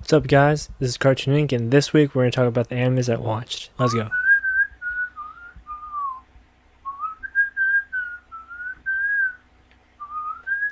What's up guys, this is Cartoon Inc. and this week we're going to talk about the animes I watched. Let's go.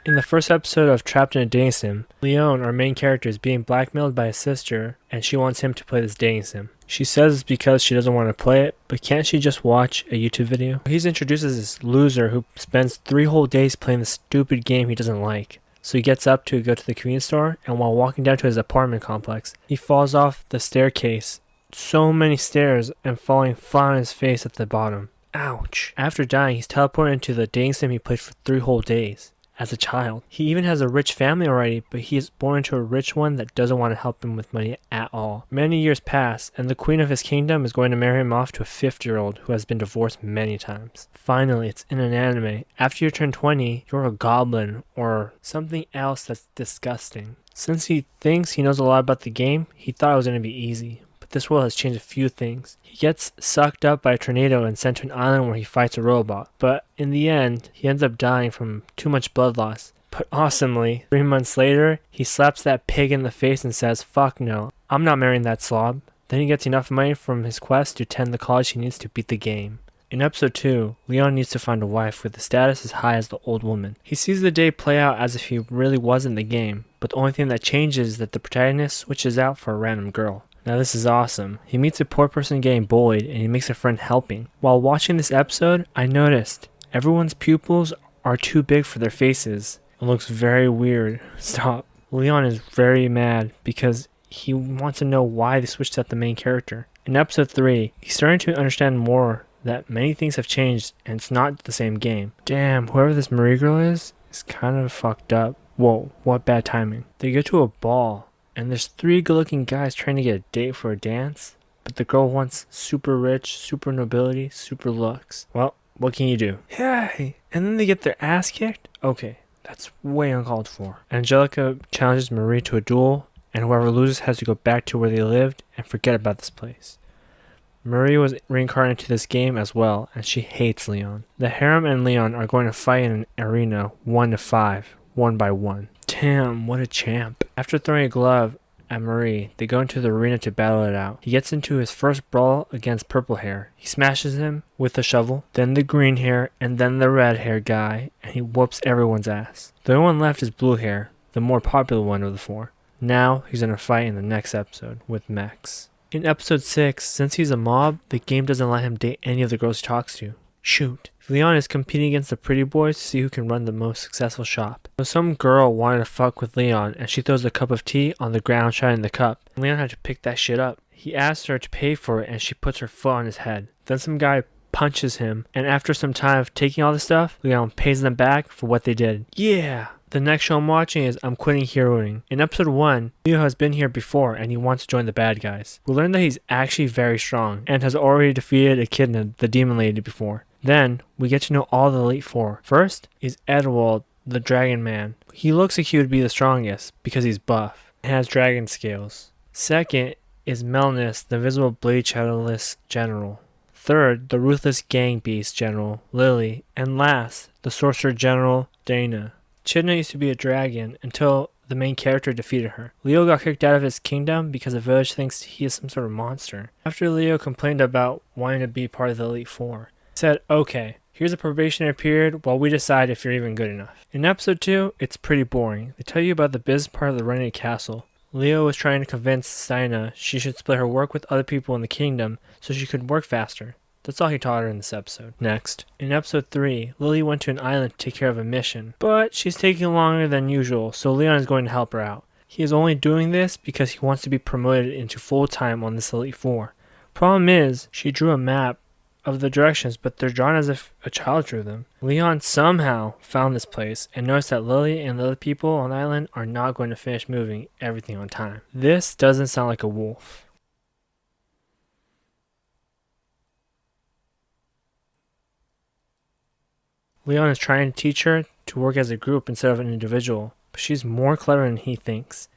In the first episode of Trapped in a Dating Sim, Leon, our main character, is being blackmailed by his sister and she wants him to play this dating sim. She says it's because she doesn't want to play it, but can't she just watch a YouTube video? He's introduced as this loser who spends 3 whole days playing the stupid game he doesn't like. So he gets up to go to the convenience store, and while walking down to his apartment complex, he falls off the staircase. So many stairs, and falling flat on his face at the bottom. Ouch. After dying, he's teleported into the dating sim he played for 3 whole days. As a child. He even has a rich family already, but he is born into a rich one that doesn't want to help him with money at all. Many years pass, and the queen of his kingdom is going to marry him off to a 50-year-old who has been divorced many times. Finally, it's in an anime. After you turn 20, you're a goblin, or something else that's disgusting. Since he thinks he knows a lot about the game, he thought it was going to be easy. This world has changed a few things. He gets sucked up by a tornado and sent to an island where he fights a robot, but in the end, he ends up dying from too much blood loss. But awesomely, 3 months later, he slaps that pig in the face and says, "Fuck no, I'm not marrying that slob." Then he gets enough money from his quest to attend the college he needs to beat the game. In episode 2, Leon needs to find a wife with a status as high as the old woman. He sees the day play out as if he really was in the game, but the only thing that changes is that the protagonist switches out for a random girl. Now this is awesome. He meets a poor person getting bullied and he makes a friend helping. While watching this episode, I noticed everyone's pupils are too big for their faces. It looks very weird. Stop. Leon is very mad because he wants to know why they switched out the main character. In episode 3, he's starting to understand more that many things have changed and it's not the same game. Damn, whoever this Marie girl is kind of fucked up. Whoa, what bad timing. They go to a ball. And there's 3 good-looking guys trying to get a date for a dance, but the girl wants super rich, super nobility, super looks. Well, what can you do? Hey! And then they get their ass kicked? Okay, that's way uncalled for. Angelica challenges Marie to a duel, and whoever loses has to go back to where they lived and forget about this place. Marie was reincarnated to this game as well, and she hates Leon. The harem and Leon are going to fight in an arena 1-5, 1 by 1. Damn, what a champ. After throwing a glove at Marie, they go into the arena to battle it out. He gets into his first brawl against purple hair. He smashes him with a shovel, then the green hair, and then the red hair guy, and he whoops everyone's ass. The only one left is blue hair, the more popular one of the 4. Now, he's gonna fight in the next episode with mechs. In episode 6, since he's a mob, the game doesn't let him date any of the girls he talks to. Shoot. Leon is competing against the pretty boys to see who can run the most successful shop. So some girl wanted to fuck with Leon and she throws a cup of tea on the ground shining the cup. Leon had to pick that shit up. He asks her to pay for it and she puts her foot on his head. Then some guy punches him and after some time of taking all the stuff, Leon pays them back for what they did. Yeah! The next show I'm watching is I'm Quitting Heroing. In episode 1, Leo has been here before and he wants to join the bad guys. We learn that he's actually very strong and has already defeated Echidna, the demon lady, before. Then, we get to know all the Elite 4. First is Edwald, the Dragon Man. He looks like he would be the strongest because he's buff and has dragon scales. Second is Melnus, the Invisible Blade Shadowless General. Third, the Ruthless Gang Beast General, Lily. And last, the Sorcerer General, Dana. Echidna used to be a dragon until the main character defeated her. Leo got kicked out of his kingdom because the village thinks he is some sort of monster. After Leo complained about wanting to be part of the Elite 4, said, okay, here's a probationary period while we decide if you're even good enough. In episode 2, it's pretty boring. They tell you about the business part of the running a castle. Leo was trying to convince Saina she should split her work with other people in the kingdom so she could work faster. That's all he taught her in this episode. Next, in episode 3, Lily went to an island to take care of a mission, but she's taking longer than usual, so Leon is going to help her out. He is only doing this because he wants to be promoted into full-time on this Elite 4. Problem is, she drew a map of the directions, but they're drawn as if a child drew them. Leon somehow found this place and noticed that Lily and the other people on the island are not going to finish moving everything on time. This doesn't sound like a wolf. Leon is trying to teach her to work as a group instead of an individual, but she's more clever than he thinks.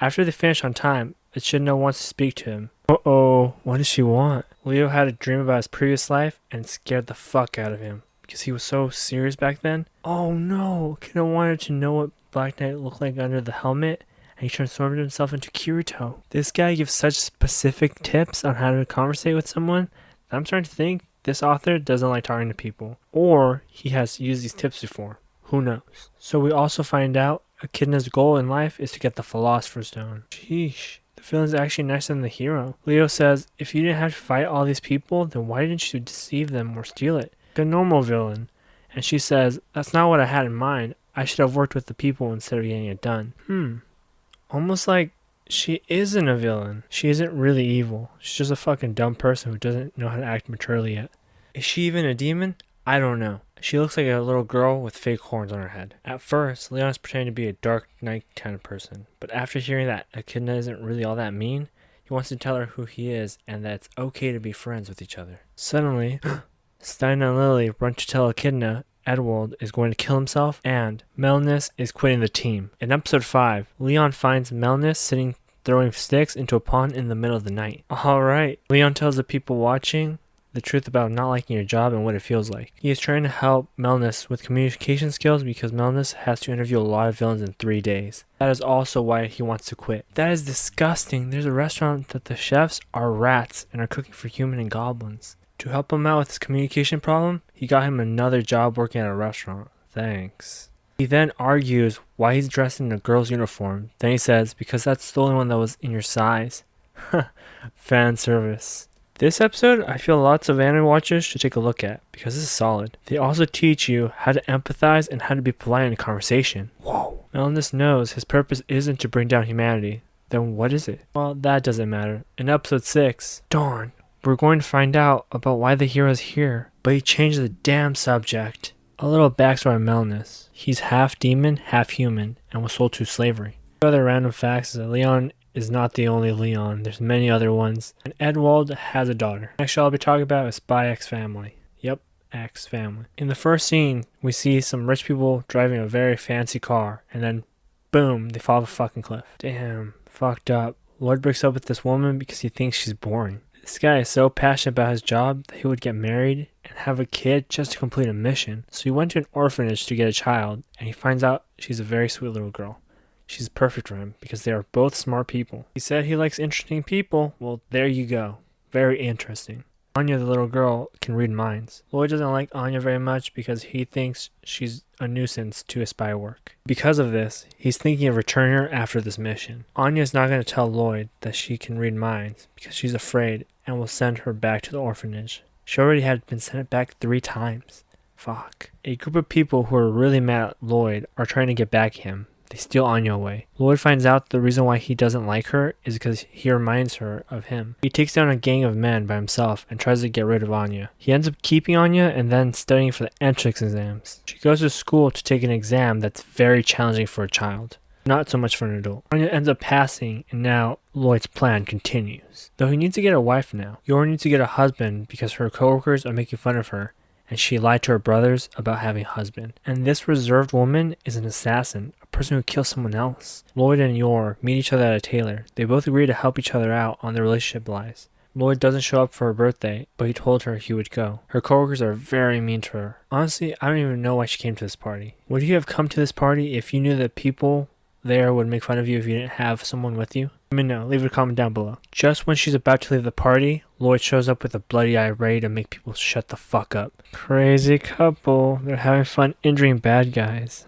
After they finish on time, Echidna wants to speak to him. Uh-oh, what does she want? Leo had a dream about his previous life and it scared the fuck out of him because he was so serious back then. Oh no, Echidna wanted to know what Black Knight looked like under the helmet and he transformed himself into Kirito. This guy gives such specific tips on how to conversate with someone that I'm starting to think this author doesn't like talking to people, or he has used these tips before. Who knows? So we also find out Echidna's goal in life is to get the Philosopher's Stone. Sheesh. The villain's actually nicer than the hero. Leo says, if you didn't have to fight all these people, then why didn't you deceive them or steal it? Like a normal villain. And she says, that's not what I had in mind. I should have worked with the people instead of getting it done. Almost like she isn't a villain. She isn't really evil. She's just a fucking dumb person who doesn't know how to act maturely yet. Is she even a demon? I don't know. She looks like a little girl with fake horns on her head. At first, Leon is pretending to be a dark knight kind of person, but after hearing that Echidna isn't really all that mean, he wants to tell her who he is and that it's okay to be friends with each other. Suddenly, Stein and Lily run to tell Echidna Edward is going to kill himself and Melnus is quitting the team. In episode 5, Leon finds Melnus sitting throwing sticks into a pond in the middle of the night. Alright, Leon tells the people watching the truth about not liking your job and what it feels like. He is trying to help Melnus with communication skills because Melnus has to interview a lot of villains in 3 days. That is also why he wants to quit. That is disgusting. There's a restaurant that the chefs are rats and are cooking for human and goblins. To help him out with his communication problem, he got him another job working at a restaurant. Thanks. He then argues why he's dressed in a girl's uniform. Then he says, because that's the only one that was in your size. Fan service. This episode, I feel lots of anime watchers should take a look at, because this is solid. They also teach you how to empathize and how to be polite in a conversation. Whoa. Melnus knows his purpose isn't to bring down humanity. Then what is it? Well, that doesn't matter. In episode 6, darn, we're going to find out about why the hero's here, but he changed the damn subject. A little backstory on Melnus. He's half demon, half human, and was sold to slavery. Other random facts is that Leon is not the only Leon. There's many other ones. And Edward has a daughter. Next I'll be talking about is Spy X Family. Yep, X Family. In the first scene, we see some rich people driving a very fancy car, and then boom, they fall off a fucking cliff. Damn, fucked up. Lloyd breaks up with this woman because he thinks she's boring. This guy is so passionate about his job that he would get married and have a kid just to complete a mission. So he went to an orphanage to get a child, and he finds out she's a very sweet little girl. She's perfect for him because they are both smart people. He said he likes interesting people. Well, there you go. Very interesting. Anya, the little girl, can read minds. Lloyd doesn't like Anya very much because he thinks she's a nuisance to his spy work. Because of this, he's thinking of returning her after this mission. Anya is not going to tell Lloyd that she can read minds because she's afraid and will send her back to the orphanage. She already had been sent back 3 times. Fuck. A group of people who are really mad at Lloyd are trying to get back at him. They steal Anya away. Lloyd finds out the reason why he doesn't like her is because he reminds her of him. He takes down a gang of men by himself and tries to get rid of Anya. He ends up keeping Anya and then studying for the entrance exams. She goes to school to take an exam that's very challenging for a child. Not so much for an adult. Anya ends up passing, and now Lloyd's plan continues. Though he needs to get a wife now. Yor needs to get a husband because her coworkers are making fun of her, and she lied to her brothers about having a husband. And this reserved woman is an assassin, a person who kills someone else. Lloyd and Yor meet each other at a tailor. They both agree to help each other out on their relationship lies. Lloyd doesn't show up for her birthday, but he told her he would go. Her coworkers are very mean to her. Honestly, I don't even know why she came to this party. Would you have come to this party if you knew that people there would make fun of you if you didn't have someone with you? Let me know. Leave a comment down below. Just when she's about to leave the party, Lloyd shows up with a bloody eye ready to make people shut the fuck up. Crazy couple. They're having fun injuring bad guys.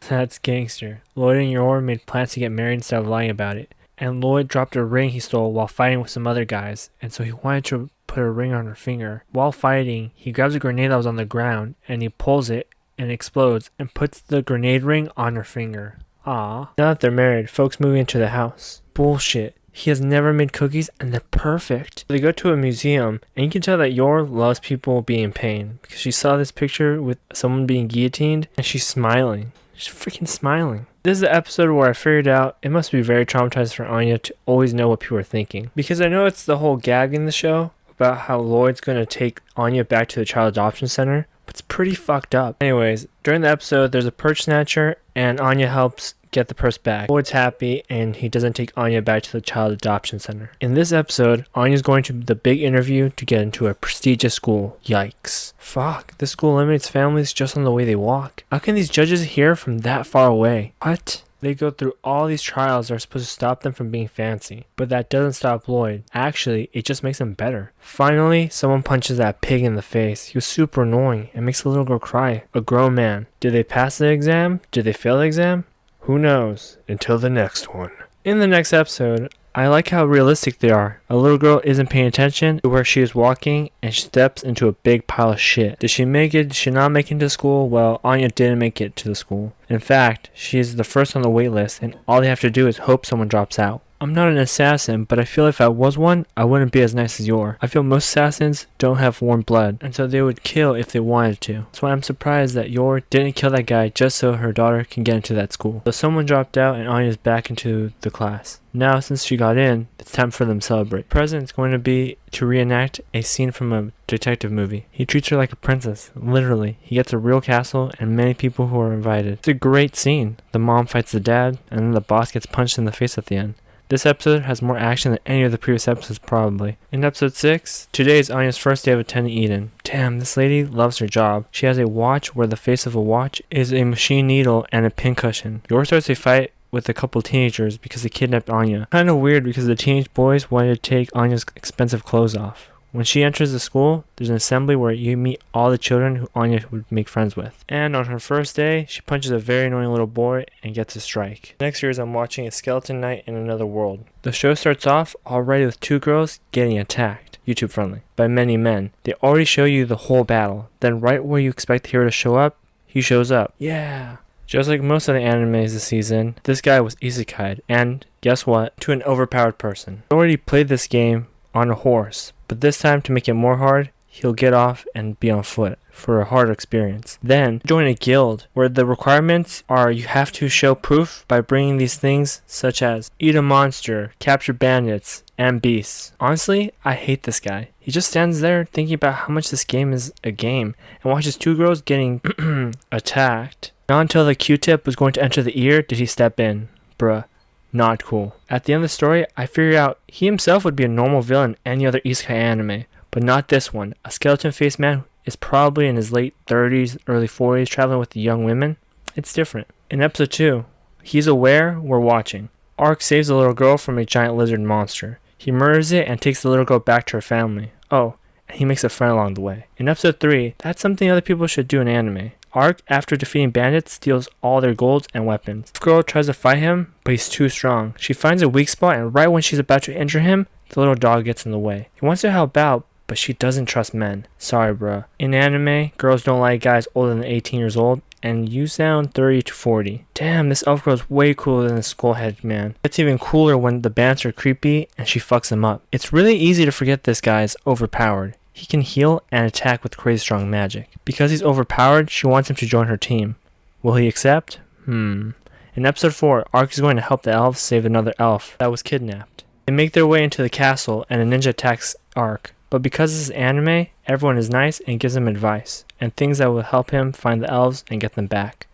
That's gangster. Lloyd and Yor made plans to get married instead of lying about it. And Lloyd dropped a ring he stole while fighting with some other guys, and so he wanted to put a ring on her finger. While fighting, he grabs a grenade that was on the ground, and he pulls it, and it explodes, and puts the grenade ring on her finger. Aww. Now that they're married, folks move into the house. Bullshit. He has never made cookies and they're perfect. They go to a museum and you can tell that Yor loves people being in pain because she saw this picture with someone being guillotined and she's smiling. She's freaking smiling. This is the episode where I figured out it must be very traumatized for Anya to always know what people are thinking. Because I know it's the whole gag in the show about how Lloyd's going to take Anya back to the child adoption center, but it's pretty fucked up. Anyways, during the episode, there's a purse snatcher and Anya helps get the purse back. Lloyd's happy and he doesn't take Anya back to the child adoption center. In this episode, Anya's going to the big interview to get into a prestigious school. Yikes. Fuck, this school eliminates families just on the way they walk. How can these judges hear from that far away? What? They go through all these trials that are supposed to stop them from being fancy, but that doesn't stop Lloyd. Actually, it just makes them better. Finally, someone punches that pig in the face. He was super annoying and makes the little girl cry. A grown man. Did they pass the exam? Did they fail the exam? Who knows? Until the next one. In the next episode, I like how realistic they are. A little girl isn't paying attention to where she is walking and she steps into a big pile of shit. Did she make it? Did she not make it to school? Well, Anya didn't make it to the school. In fact, she is the first on the wait list and all they have to do is hope someone drops out. I'm not an assassin, but I feel if I was one, I wouldn't be as nice as Yor. I feel most assassins don't have warm blood, and so they would kill if they wanted to. That's why I'm surprised that Yor didn't kill that guy just so her daughter can get into that school. So someone dropped out and Anya's back into the class. Now, since she got in, it's time for them to celebrate. The present is going to be to reenact a scene from a detective movie. He treats her like a princess, literally. He gets a real castle and many people who are invited. It's a great scene. The mom fights the dad, and then the boss gets punched in the face at the end. This episode has more action than any of the previous episodes probably. In episode 6, today is Anya's first day of attending Eden. Damn, this lady loves her job. She has a watch where the face of a watch is a machine needle and a pincushion. Yor starts a fight with a couple teenagers because they kidnapped Anya. Kinda weird because the teenage boys wanted to take Anya's expensive clothes off. When she enters the school, there's an assembly where you meet all the children who Anya would make friends with. And on her first day, she punches a very annoying little boy and gets a strike. Next year I'm watching A Skeleton Knight in Another World. The show starts off already with 2 girls getting attacked, YouTube friendly, by many men. They already show you the whole battle. Then right where you expect the hero to show up, he shows up. Yeah! Just like most of the animes this season, this guy was isekai'd, and guess what? To an overpowered person. I already played this game on a horse, but this time to make it more hard, he'll get off and be on foot for a hard experience. Then join a guild where the requirements are you have to show proof by bringing these things such as eat a monster, capture bandits, and beasts. Honestly, I hate this guy. He just stands there thinking about how much this game is a game and watches 2 girls getting attacked. Not until the Q-tip was going to enter the ear did he step in. Bruh. Not cool. At the end of the story, I figured out he himself would be a normal villain in any other isekai anime, but not this one. A skeleton-faced man is probably in his late 30s, early 40s, traveling with the young women. It's different. In episode 2, he's aware we're watching. Arc saves a little girl from a giant lizard monster. He murders it and takes the little girl back to her family. Oh, and he makes a friend along the way. In episode 3, that's something other people should do in anime. Arc, after defeating bandits, steals all their golds and weapons. The girl tries to fight him, but he's too strong. She finds a weak spot, and right when she's about to injure him, the little dog gets in the way. He wants to help out, but she doesn't trust men. Sorry, bruh. In anime, girls don't like guys older than 18 years old, and you sound 30 to 40. Damn, this elf girl's way cooler than the skullhead man. It's even cooler when the bandits are creepy and she fucks them up. It's really easy to forget this guy is overpowered. He can heal and attack with crazy strong magic. Because he's overpowered, she wants him to join her team. Will he accept? In episode 4, Arc is going to help the elves save another elf that was kidnapped. They make their way into the castle and a ninja attacks Arc. But because this is anime, everyone is nice and gives him advice, and things that will help him find the elves and get them back.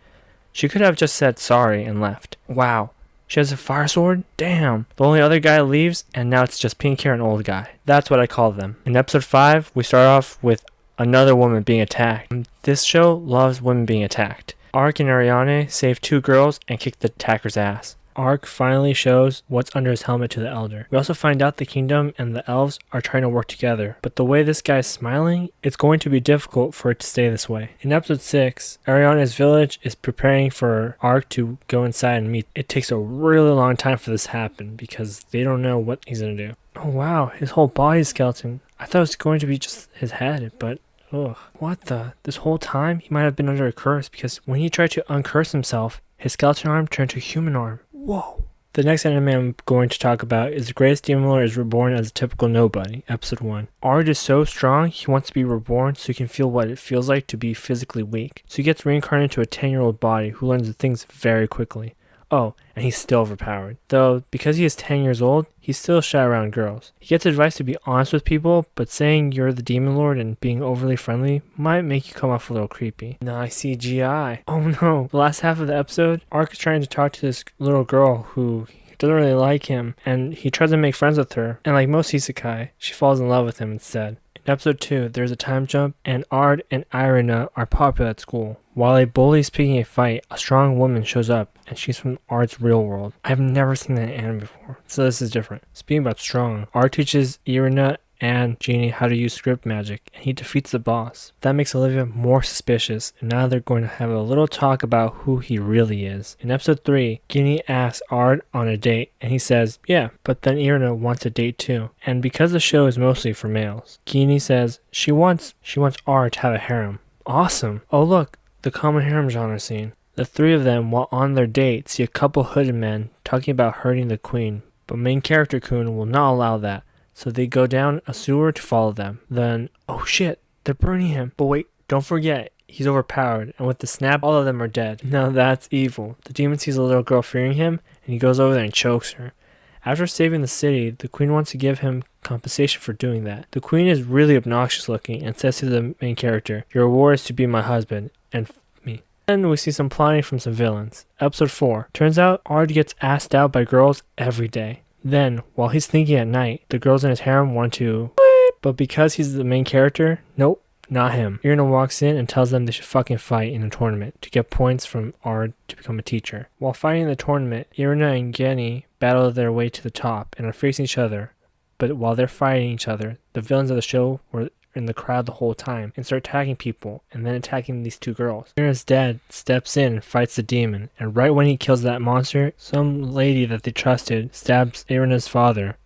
She could have just said sorry and left. Wow. She has a fire sword? Damn. The only other guy leaves, and now it's just pink hair and old guy. That's what I call them. In episode 5, we start off with another woman being attacked. This show loves women being attacked. Arc and Ariane save 2 girls and kick the attacker's ass. Arc finally shows what's under his helmet to the Elder. We also find out the kingdom and the elves are trying to work together, but the way this guy's smiling, it's going to be difficult for it to stay this way. In episode 6, Ariana's village is preparing for Arc to go inside and meet. It takes a really long time for this to happen because they don't know what he's going to do. Oh wow, his whole body's skeleton. I thought it was going to be just his head, but ugh. What the? This whole time he might have been under a curse because when he tried to uncurse himself, his skeleton arm turned to a human arm. Whoa. The next anime I'm going to talk about is The Greatest Demon Lord is Reborn as a Typical Nobody, Episode 1. Ard is so strong, he wants to be reborn so he can feel what it feels like to be physically weak. So he gets reincarnated into a 10-year-old body who learns the things very quickly. Oh, and he's still overpowered. Though, because he is 10 years old, he's still shy around girls. He gets advice to be honest with people, but saying you're the Demon Lord and being overly friendly might make you come off a little creepy. Nice CGI. Oh no. The last half of the episode, Arc is trying to talk to this little girl who doesn't really like him, and he tries to make friends with her, and like most isekai, she falls in love with him instead. In episode 2, there's a time jump, and Ard and Irina are popular at school. While a bully is picking a fight, a strong woman shows up, and she's from Ard's real world. I've never seen that in anime before, so this is different. Speaking about strong, Ard teaches Irina and Genie how to use script magic, and he defeats the boss. That makes Olivia more suspicious, and now they're going to have a little talk about who he really is. In episode 3, Genie asks Ard on a date, and he says, yeah, but then Irina wants a date too. And because the show is mostly for males, Genie says she wants Ard to have a harem. Awesome! Oh look, the common harem genre scene. The three of them, while on their date, see a couple hooded men talking about hurting the queen, but main character Kun will not allow that. So they go down a sewer to follow them. Then, oh shit, they're burning him. But wait, don't forget, he's overpowered, and with the snap, all of them are dead. Now that's evil. The demon sees a little girl fearing him, and he goes over there and chokes her. After saving the city, the queen wants to give him compensation for doing that. The queen is really obnoxious looking and says to the main character, your reward is to be my husband, and me. Then we see some plotting from some villains. Episode 4. Turns out Ard gets asked out by girls every day. Then, while he's thinking at night, the girls in his harem want to but because he's the main character, nope, not him. Irina walks in and tells them they should fucking fight in a tournament to get points from Ard to become a teacher. While fighting in the tournament, Irina and Genie battle their way to the top and are facing each other. But while they're fighting each other, the villains of the show were in the crowd the whole time and start attacking people and then attacking these two girls. Irina's dad steps in and fights the demon, and right when he kills that monster, some lady that they trusted stabs Irina's father.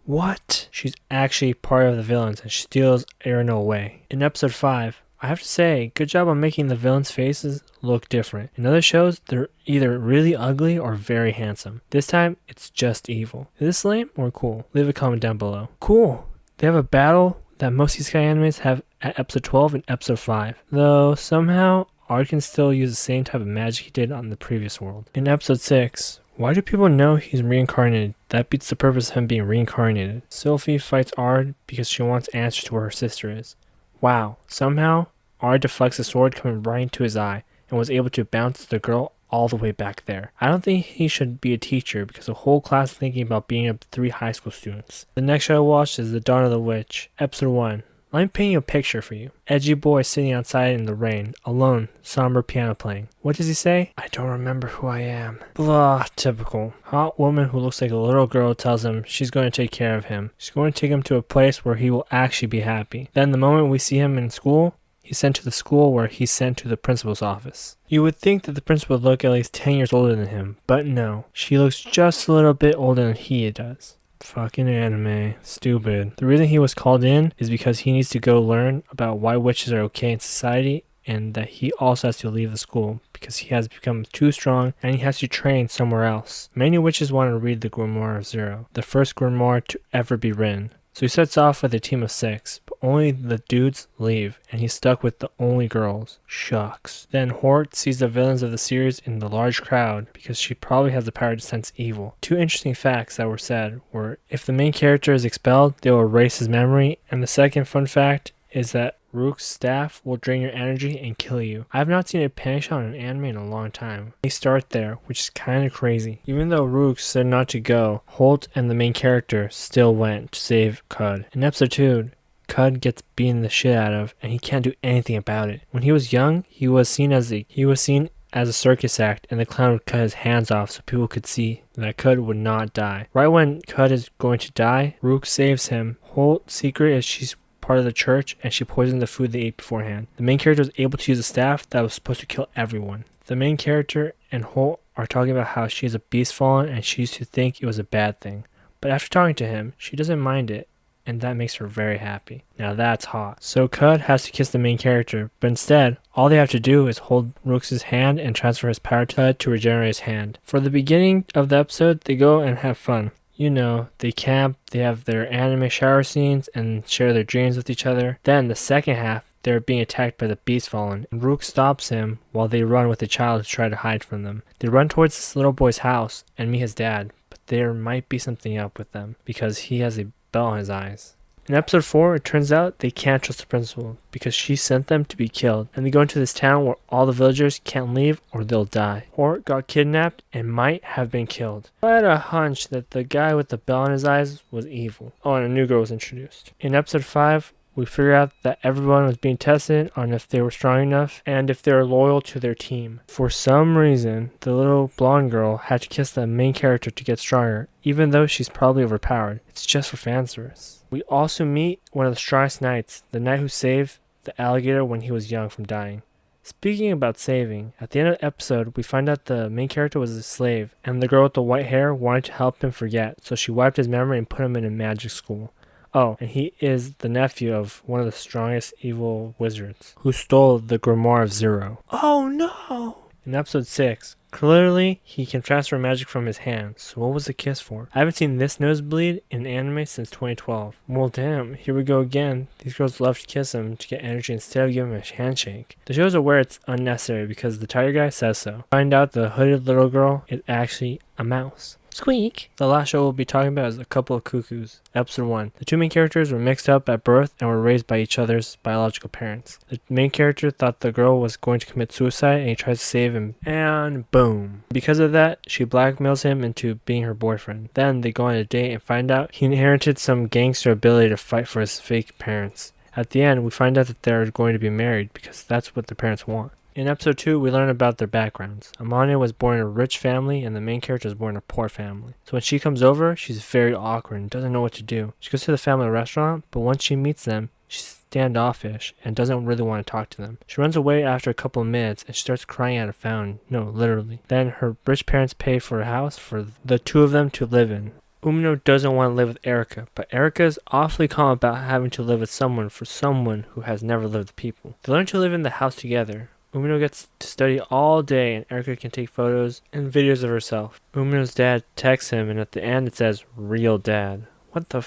What? She's actually part of the villains and she steals Irina away. In episode 5, I have to say, good job on making the villains' faces look different. In other shows, they're either really ugly or very handsome. This time, it's just evil. Is this lame or cool? Leave a comment down below. Cool! They have a battle that most Isekai animes have at episode 12 and episode 5. Though somehow, Ard can still use the same type of magic he did on the previous world. In episode 6, why do people know he's reincarnated? That beats the purpose of him being reincarnated. Sophie fights Ard because she wants answers to where her sister is. Wow, somehow, Ard deflects a sword coming right into his eye and was able to bounce the girl all the way back there. I don't think he should be a teacher because the whole class is thinking about beating up 3 high school students. The next show I watched is The Dawn of the Witch, episode 1. Let me paint you a picture for you. Edgy boy sitting outside in the rain, alone, somber piano playing. What does he say? I don't remember who I am. Blah, typical. Hot woman who looks like a little girl tells him she's going to take care of him. She's going to take him to a place where he will actually be happy. Then the moment we see him in school, he's sent to the school where he's sent to the principal's office. You would think that the principal would look at least 10 years older than him, but no. She looks just a little bit older than he does. Fucking anime. Stupid. The reason he was called in is because he needs to go learn about why witches are okay in society, and that he also has to leave the school because he has become too strong and he has to train somewhere else. Many witches want to read the Grimoire of Zero, the first grimoire to ever be written. So he sets off with a team of 6, but only the dudes leave, and he's stuck with the only girls. Shucks. Then Hort sees the villains of the series in the large crowd because she probably has the power to sense evil. 2 interesting facts that were said were, if the main character is expelled, they will erase his memory, and the second fun fact is that Rook's staff will drain your energy and kill you. I have not seen a panic shot in an anime in a long time. They start there, which is kinda crazy. Even though Rook said not to go, Holt and the main character still went to save Cud. In episode 2, Cud gets beaten the shit out of and he can't do anything about it. When he was young, he was seen as a circus act, and the clown would cut his hands off so people could see that Cud would not die. Right when Cud is going to die, Rook saves him. Holt's secret is she's part of the church and she poisoned the food they ate beforehand. The main character was able to use a staff that was supposed to kill everyone. The main character and Holt are talking about how she is a beast fallen and she used to think it was a bad thing. But after talking to him, she doesn't mind it, and that makes her very happy. Now that's hot. So Cud has to kiss the main character, but instead, all they have to do is hold Rook's hand and transfer his power to Cud to regenerate his hand. For the beginning of the episode, they go and have fun. You know, they camp, they have their anime shower scenes, and share their dreams with each other. Then, the second half, they're being attacked by the Beast Fallen, and Rook stops him while they run with the child to try to hide from them. They run towards this little boy's house and meet his dad, but there might be something up with them, because he has a bell on his eyes. In episode 4, it turns out they can't trust the principal because she sent them to be killed, and they go into this town where all the villagers can't leave or they'll die. Hort got kidnapped and might have been killed. I had a hunch that the guy with the bell in his eyes was evil. Oh, and a new girl was introduced. In episode 5, We figure out that everyone was being tested on if they were strong enough and if they were loyal to their team. For some reason, the little blonde girl had to kiss the main character to get stronger, even though she's probably overpowered. It's just for fanservice. We also meet one of the strongest knights, the knight who saved the alligator when he was young from dying. Speaking about saving, at the end of the episode, we find out the main character was a slave, and the girl with the white hair wanted to help him forget, so she wiped his memory and put him in a magic school. Oh, and he is the nephew of one of the strongest evil wizards, who stole the Grimoire of Zero. Oh no! In episode 6, clearly he can transfer magic from his hands, so what was the kiss for? I haven't seen this nosebleed in anime since 2012. Well damn, here we go again. These girls love to kiss him to get energy instead of giving him a handshake. The show's aware it's unnecessary because the tiger guy says so. Find out the hooded little girl is actually a mouse. Squeak! The last show we'll be talking about is A Couple of Cuckoos. Episode 1. The two main characters were mixed up at birth and were raised by each other's biological parents. The main character thought the girl was going to commit suicide and he tries to save him. And boom! Because of that, she blackmails him into being her boyfriend. Then they go on a date and find out he inherited some gangster ability to fight for his fake parents. At the end, we find out that they're going to be married because that's what their parents want. In episode 2, we learn about their backgrounds. Amane was born in a rich family and the main character was born in a poor family. So when she comes over, she's very awkward and doesn't know what to do. She goes to the family restaurant, but once she meets them, she's standoffish and doesn't really want to talk to them. She runs away after a couple of minutes and she starts crying at a fountain. No, literally. Then her rich parents pay for a house for the two of them to live in. Umino doesn't want to live with Erika, but Erika is awfully calm about having to live with someone who has never lived with people. They learn to live in the house together. Umino gets to study all day and Erika can take photos and videos of herself. Umino's dad texts him and at the end it says, "Real dad." What the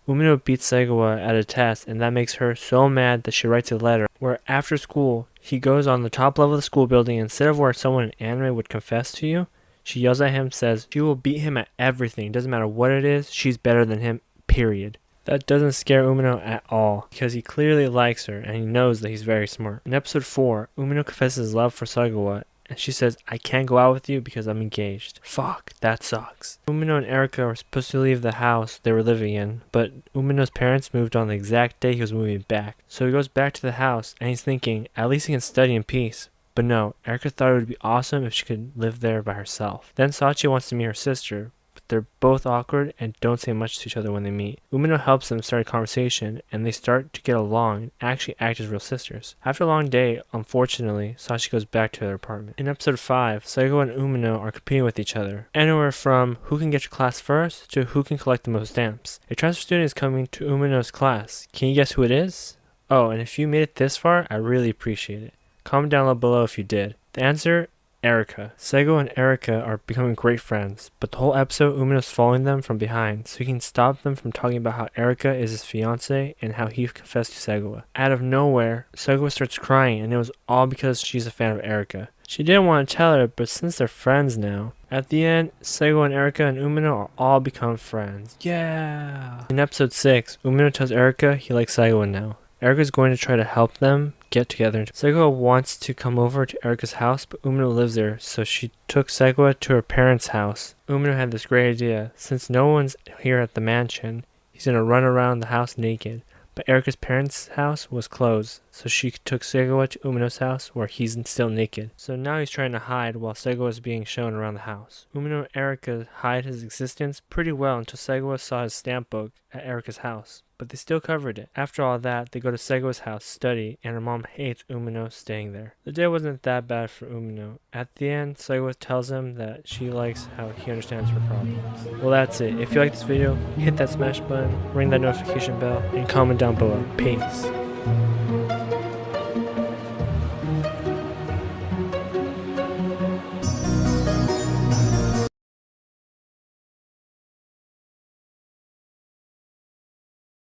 Umino beats Saikyou at a test and that makes her so mad that she writes a letter where after school, he goes on the top level of the school building and instead of where someone in anime would confess to you, she yells at him, says she will beat him at everything. Doesn't matter what it is, she's better than him, period. That doesn't scare Umino at all, because he clearly likes her and he knows that he's very smart. In episode 4, Umino confesses his love for Saikyou, and she says, "I can't go out with you because I'm engaged." Fuck, that sucks. Umino and Erika were supposed to leave the house they were living in, but Umino's parents moved on the exact day he was moving back. So he goes back to the house, and he's thinking, at least he can study in peace. But no, Erika thought it would be awesome if she could live there by herself. Then Sachi wants to meet her sister, they're both awkward and don't say much to each other when they meet. Umino helps them start a conversation and they start to get along and actually act as real sisters. After a long day, unfortunately, Sachi goes back to their apartment. In episode 5, Saikyou and Umino are competing with each other. Anywhere from who can get to class first to who can collect the most stamps. A transfer student is coming to Umino's class. Can you guess who it is? Oh, and if you made it this far, I really appreciate it. Comment down below if you did. The answer, Erika. Saikyou and Erika are becoming great friends, but the whole episode Umino's following them from behind so he can stop them from talking about how Erika is his fiancée and how he confessed to Saikyou. Out of nowhere, Saikyou starts crying and it was all because she's a fan of Erika. She didn't want to tell her, but since they're friends now. At the end, Saikyou and Erika and Umino are all become friends. Yeah! In episode 6, Umino tells Erika he likes Saikyou now. Erika's going to try to help them get together. Saikyou wants to come over to Erika's house, but Umino lives there, so she took Saikyou to her parents' house. Umino had this great idea. Since no one's here at the mansion, he's going to run around the house naked. But Erika's parents' house was closed, so she took Saikyou to Umino's house where he's still naked. So now he's trying to hide while Saikyou is being shown around the house. Umino and Erika hide his existence pretty well until Saikyou saw his stamp book at Erika's house. But they still covered it. After all that, they go to Saikyou's house, study, and her mom hates Umino staying there. The day wasn't that bad for Umino. At the end, Saikyou tells him that she likes how he understands her problems. Well, that's it. If you like this video, hit that smash button, ring that notification bell, and comment down below. Peace.